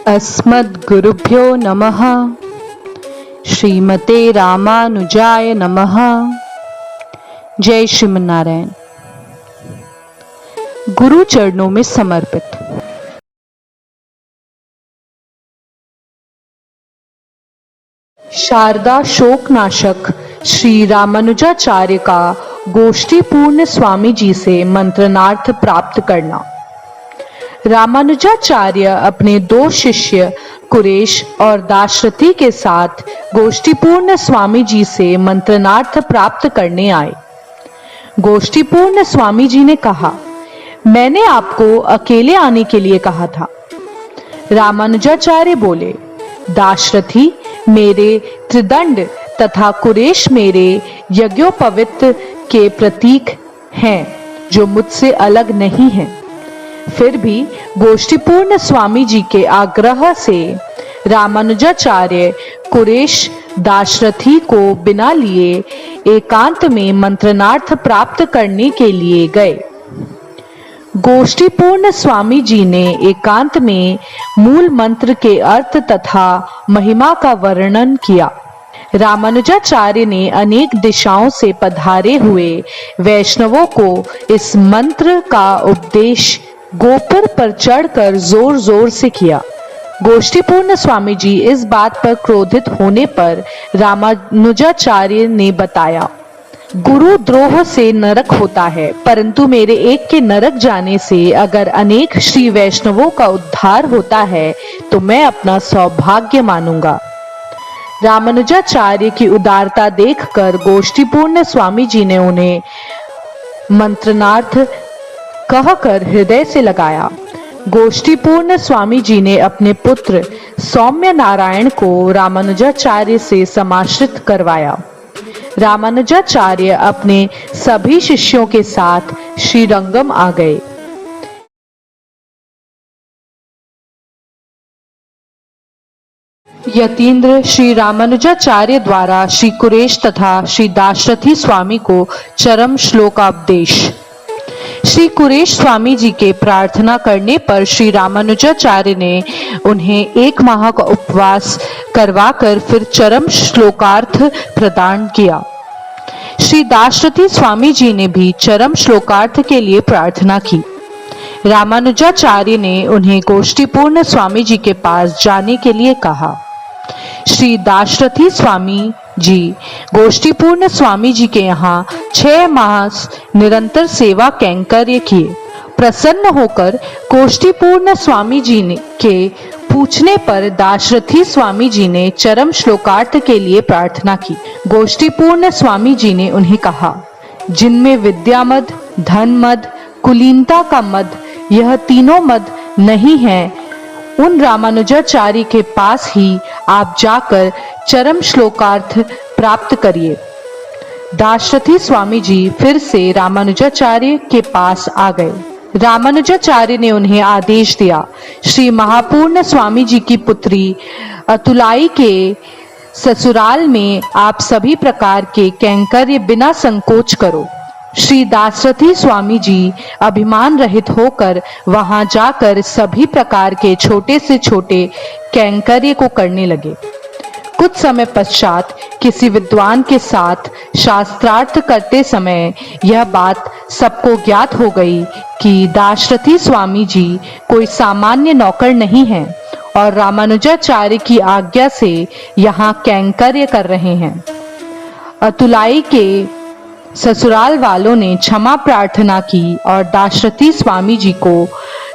अस्मद्गुरुभ्यो नमः। श्रीमते रामानुजाय नमः। जय श्रीमन्नारायण। गुरु चरणों में समर्पित। शारदा शोकनाशक श्री रामानुजाचार्य का गोष्ठीपूर्ण स्वामी जी से मंत्रनार्थ प्राप्त करना। रामानुजाचार्य अपने दो शिष्य कुरेश और दाशरथी के साथ गोष्ठीपूर्ण स्वामी जी से मंत्रनार्थ प्राप्त करने आए। गोष्ठीपूर्ण स्वामी जी ने कहा, मैंने आपको अकेले आने के लिए कहा था। रामानुजाचार्य बोले, दाशरथी मेरे त्रिदंड तथा कुरेश मेरे यज्ञोपवीत के प्रतीक हैं जो मुझसे अलग नहीं हैं। फिर भी गोष्ठीपूर्ण स्वामी जी के आग्रह से रामानुजाचार्य कुरेश दाशरथी को बिना लिए एकांत में मंत्रनार्थ प्राप्त करने के लिए गए। गोष्ठीपूर्ण स्वामी जी ने एकांत में मूल मंत्र के अर्थ तथा महिमा का वर्णन किया। रामानुजाचार्य ने अनेक दिशाओं से पधारे हुए वैष्णवों को इस मंत्र का उपदेश गोपुर पर चढ़कर जोर जोर से किया। गोष्ठीपूर्ण स्वामी जी इस बात पर क्रोधित होने पर रामानुजाचार्य ने बताया, गुरु द्रोह से नरक होता है, परंतु मेरे एक के नरक जाने से अगर अनेक श्री वैष्णवों का उद्धार होता है तो मैं अपना सौभाग्य मानूंगा। रामानुजाचार्य की उदारता देखकर गोष्ठीपूर्ण स्वामी जी ने उन्हें मंत्रनार्थ कहकर हृदय से लगाया। गोष्ठीपूर्ण स्वामी जी ने अपने पुत्र सौम्य नारायण को रामानुजाचार्य से समाश्रित करवाया। रामानुजाचार्य अपने सभी शिष्यों के साथ श्रीरंगम आ गए। यतीन्द्र श्री रामानुजाचार्य द्वारा श्री कुरेश तथा श्री दाशरथी स्वामी को चरम श्लोकापदेश। श्री कुरेश स्वामी जी के प्रार्थना करने पर श्री रामानुजाचार्य ने उन्हें 1 माह का उपवास करवाकर फिर चरम श्लोकार्थ प्रदान किया। श्री दाशरथी स्वामी जी ने भी चरम श्लोकार्थ के लिए प्रार्थना की। रामानुजाचार्य ने उन्हें गोष्ठीपूर्ण स्वामी जी के पास जाने के लिए कहा। श्री दाशरथी स्वामी जी गोष्ठीपूर्ण स्वामी जी के यहाँ 6 माह निरंतर सेवा कैंकर्य किए। प्रसन्न होकर गोष्ठीपूर्ण स्वामी जी के पूछने पर दाशरथी स्वामी जी ने चरम श्लोकार्थ के लिए प्रार्थना की। गोष्ठीपूर्ण स्वामी जी ने उन्हें कहा, जिनमें विद्या मद, धन मद, कुलीनता का मद, यह तीनों मद नहीं है, उन रामानुजाचार्य के पास ही आप जाकर चरम श्लोकार्थ प्राप्त करिए। दाशरथी स्वामी जी फिर से रामानुजाचार्य के पास आ गए। रामानुजाचार्य ने उन्हें आदेश दिया, श्री महापूर्ण स्वामी जी की पुत्री अतुलाई के ससुराल में आप सभी प्रकार के कैंकर्य बिना संकोच करो। श्री दाशरथी स्वामी जी अभिमान रहित होकर वहां जाकर सभी प्रकार के छोटे से छोटे कैंकर्य को करने लगे। कुछ समय पश्चात किसी विद्वान के साथ शास्त्रार्थ करते समय यह बात सबको ज्ञात हो गई कि दाशरथी स्वामी जी कोई सामान्य नौकर नहीं है और रामानुजाचार्य की आज्ञा से यहाँ कैंकर्य कर रहे हैं। अतुलाई के ससुराल वालों ने क्षमा प्रार्थना की और दाशरथी स्वामी जी को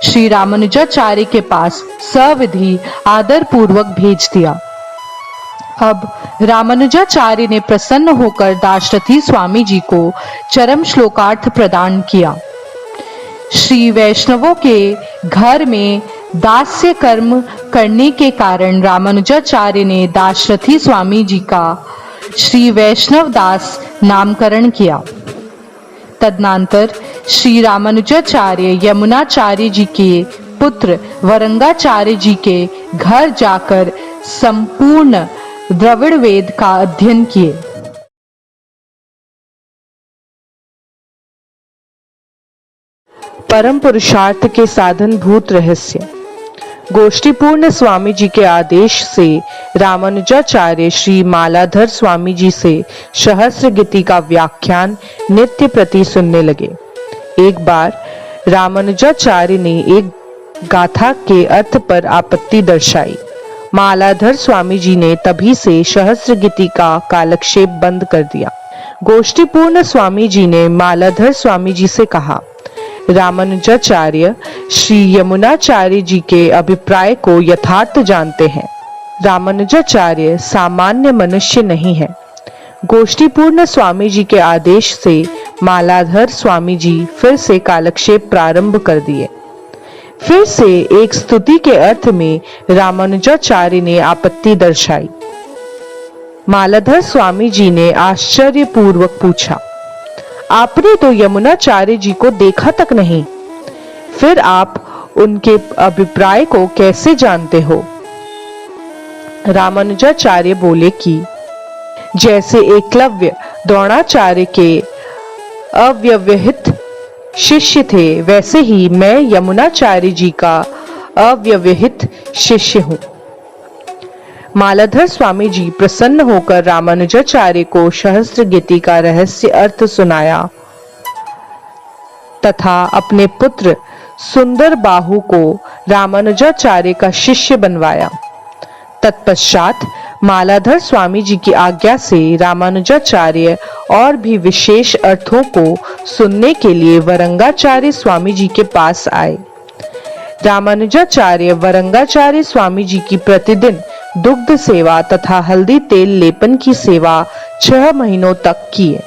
श्री रामानुजाचार्य के पास सविधि आदर पूर्वक भेज दिया। अब रामानुजाचार्य ने प्रसन्न होकर दाशरथी स्वामी जी को चरम श्लोकार्थ प्रदान किया। श्री वैष्णवों के घर में दास्य कर्म करने के कारण रामानुजाचार्य ने दाशरथी स्वामी जी का श्री वैष्णव दास नामकरण किया। तदनंतर श्री रामानुजाचार्य यमुनाचार्य जी के पुत्र वरंगाचार्य जी के घर जाकर संपूर्ण द्रविड़ वेद का अध्ययन किए। परम पुरुषार्थ के साधन भूत रहस्य। गोष्ठीपूर्ण स्वामी जी के आदेश से रामानुजाचार्य श्री मालाधर स्वामी जी से सहस्त्र गीति का व्याख्यान नित्य प्रति सुनने लगे। एक बार रामानुजाचार्य ने एक गाथा के अर्थ पर आपत्ति दर्शाई। मालाधर स्वामी जी ने तभी से सहस्त्र गीति का कालक्षेप बंद कर दिया। गोष्ठीपूर्ण स्वामी जी ने मालाधर स्वामी जी से कहा, रामानुजाचार्य श्री यमुनाचार्य जी के अभिप्राय को यथार्थ जानते हैं। रामानुजाचार्य सामान्य मनुष्य नहीं है। गोष्ठीपूर्ण स्वामी जी के आदेश से मालाधर स्वामी जी फिर से कालक्षेप प्रारंभ कर दिए। फिर से एक स्तुति के अर्थ में रामानुजाचार्य ने आपत्ति दर्शाई। मालाधर स्वामी जी ने आश्चर्यपूर्वक पूछा, आपने तो यमुनाचार्य जी को देखा तक नहीं, फिर आप उनके अभिप्राय को कैसे जानते हो? रामानुजाचार्य बोले कि जैसे एकलव्य द्रोणाचार्य के अव्यवहित शिष्य थे, वैसे ही मैं यमुनाचार्य जी का अव्यवहित शिष्य हूं। मालाधर स्वामी जी प्रसन्न होकर रामानुजाचार्य को सहस्त्र गीति का रहस्य अर्थ सुनाया तथा अपने पुत्र सुंदर बाहु को रामानुजाचार्य का शिष्य बनवाया। तत्पश्चात मालाधर स्वामी जी की आज्ञा से रामानुजाचार्य और भी विशेष अर्थों को सुनने के लिए वरंगाचार्य स्वामी जी के पास आए। रामानुजाचार्य वरंगाचार्य स्वामी जी की प्रतिदिन दुग्ध सेवा तथा हल्दी तेल लेपन की सेवा 6 महीनों तक किए।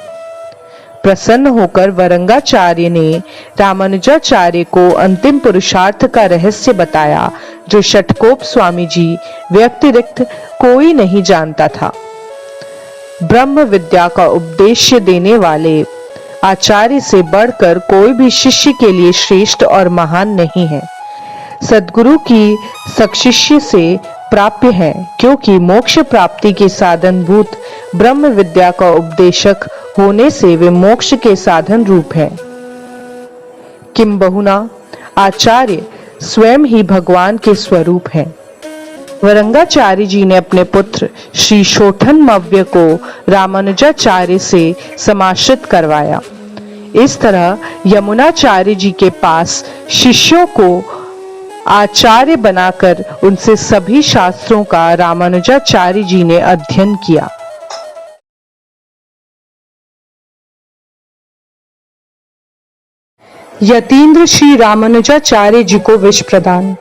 प्रसन्न होकर वरंगाचार्य ने रामानुजाचार्य को अंतिम पुरुषार्थ का रहस्य बताया, जो षटकोप स्वामी जी व्यतिरिक्त कोई नहीं जानता था। ब्रह्म विद्या का उपदेश देने वाले आचार्य से बढ़कर कोई भी शिष्य के लिए श्रेष्ठ और महान नहीं है। सद्गुरु की सत्शिष्य से प्राप्य है, क्योंकि मोक्ष प्राप्ति के साधन भूत ब्रह्म विद्या का उपदेशक होने से वे मोक्ष के साधन रूप है। किंबहुना आचार्य स्वयं ही भगवान के स्वरूप है। वरंगाचार्य जी ने अपने पुत्र श्री शोठनमव्य को रामानुजाचार्य से समाश्रित करवाया। इस तरह यमुनाचार्य जी के पास शिष्यों को आचार्य बनाकर उनसे सभी शास्त्रों का रामानुजाचार्य जी ने अध्ययन किया। यतीन्द्र श्री रामानुजाचार्य जी को विष प्रदान।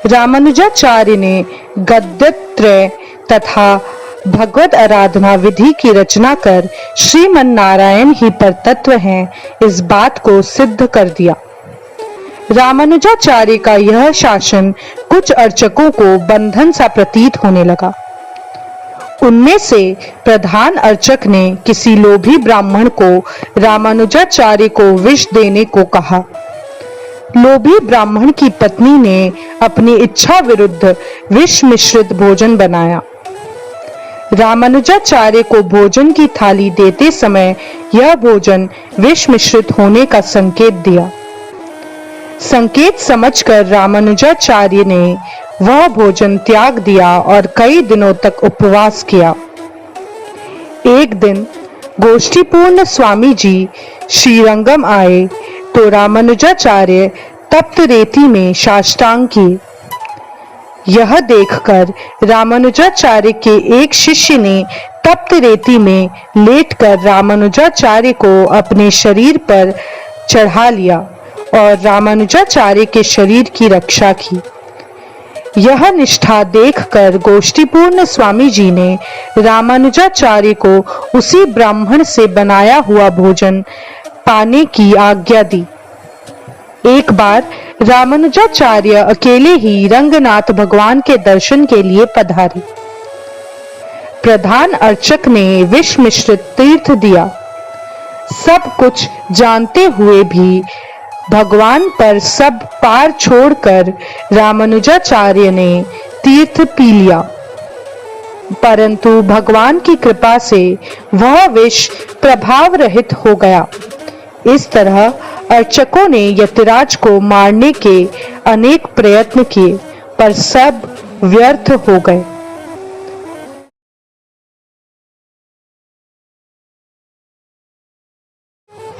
रामानुजाचार्य ने गद्यत्रय तथा भगवत आराधना विधि की रचना कर श्रीमन नारायण ही परतत्व हैं, इस बात को सिद्ध कर दिया। रामानुजाचार्य का यह शासन कुछ अर्चकों को बंधन सा प्रतीत होने लगा। उनमें से प्रधान अर्चक ने किसी लोभी ब्राह्मण को रामानुजाचार्य को विष देने को कहा। लोभी ब्राह्मण की पत्नी ने अपनी इच्छा विरुद्ध विष मिश्रित भोजन बनाया। रामानुजाचार्य को भोजन की थाली देते समय यह भोजन विष मिश्रित होने का संकेत दिया। संकेत समझकर रामानुजाचार्य ने वह भोजन त्याग दिया और कई दिनों तक उपवास किया। एक दिन गोष्ठीपूर्ण स्वामी जी श्रीरंगम आए तो रामानुजाचार्य तप्त रेती में साष्टांग किए। यह देखकर रामानुजाचार्य के एक शिष्य ने तप्त रेती में लेटकर रामानुजाचार्य को अपने शरीर पर चढ़ा लिया और रामानुजाचार्य के शरीर की रक्षा की। यह निष्ठा देखकर गोष्ठीपूर्ण स्वामी जी ने रामानुजाचार्य को उसी ब्राह्मण से बनाया हुआ भोजन पाने की आज्ञा दी। एक बार रामानुजाचार्य अकेले ही रंगनाथ भगवान के दर्शन के लिए पधारे। प्रधान अर्चक ने विष मिश्रित तीर्थ दिया। सब कुछ जानते हुए भी भगवान पर सब पार छोड़कर रामानुजाचार्य ने तीर्थ पी लिया, परंतु भगवान की कृपा से वह विष प्रभाव रहित हो गया। इस तरह अर्चकों ने यतिराज को मारने के अनेक प्रयत्न किए, पर सब व्यर्थ हो गए।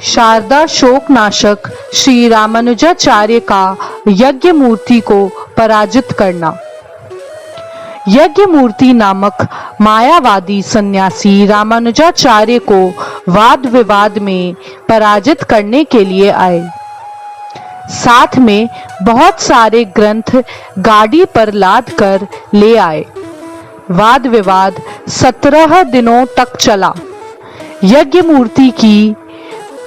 शारदा शोकनाशक श्री रामानुजाचार्य का यज्ञ मूर्ति को पराजित करना। यज्ञ मूर्ति नामक मायावादी सन्यासी रामानुजाचार्य को वाद विवाद में पराजित करने के लिए आए। साथ में बहुत सारे ग्रंथ गाड़ी पर लाद कर ले आए। वाद विवाद 17 दिनों तक चला। यज्ञ मूर्ति की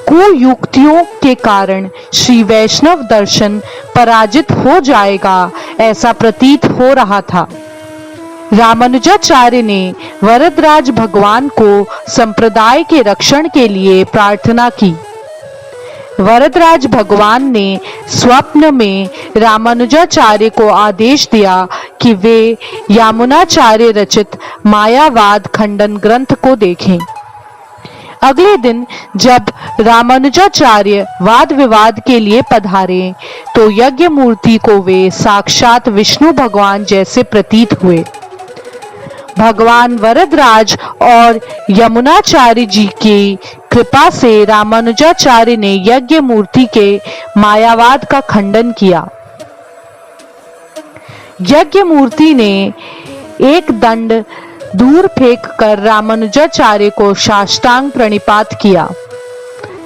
कुयुक्तियों के कारण श्री वैष्णव दर्शन पराजित हो जाएगा, ऐसा प्रतीत हो रहा था। रामानुजाचार्य ने वरदराज भगवान को संप्रदाय के रक्षण के लिए प्रार्थना की। वरदराज भगवान ने स्वप्न में रामानुजाचार्य को आदेश दिया कि वे यामुनाचार्य रचित मायावाद खंडन ग्रंथ को देखें। अगले दिन जब रामानुजाचार्य वाद विवाद के लिए पधारे तो यज्ञ मूर्ति को वे साक्षात विष्णु भगवान जैसे प्रतीत हुए। भगवान वरदराज और यमुनाचार्य जी की कृपा से रामानुजाचार्य ने यज्ञ मूर्ति के मायावाद का खंडन किया। यज्ञ मूर्ति ने एक दंड दूर फेंक कर रामानुजाचार्य को साष्टांग प्रणिपात किया।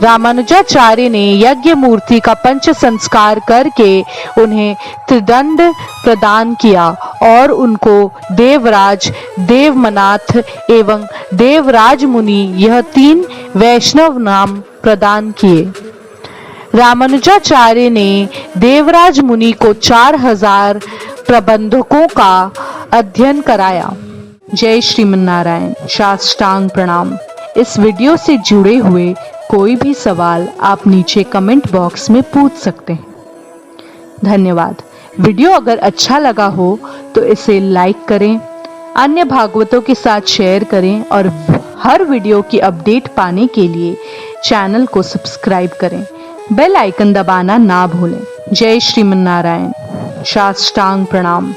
रामानुजाचार्य ने यज्ञ मूर्ति का पंच संस्कार करके उन्हें त्रिदंड प्रदान किया और उनको देवराज, देवमनाथ एवं देवराज मुनि यह 3 वैष्णव नाम प्रदान किए। रामानुजाचार्य ने देवराज मुनि को 4000 प्रबंधकों का अध्ययन कराया। जय श्रीमन्नारायण। साष्टांग प्रणाम। इस वीडियो से जुड़े हुए कोई भी सवाल आप नीचे कमेंट बॉक्स में पूछ सकते हैं। धन्यवाद। वीडियो अगर अच्छा लगा हो तो इसे लाइक करें, अन्य भागवतों के साथ शेयर करें और हर वीडियो की अपडेट पाने के लिए चैनल को सब्सक्राइब करें। बेल आइकन दबाना ना भूलें। जय श्रीमन्नारायण। साष्टांग प्रणाम।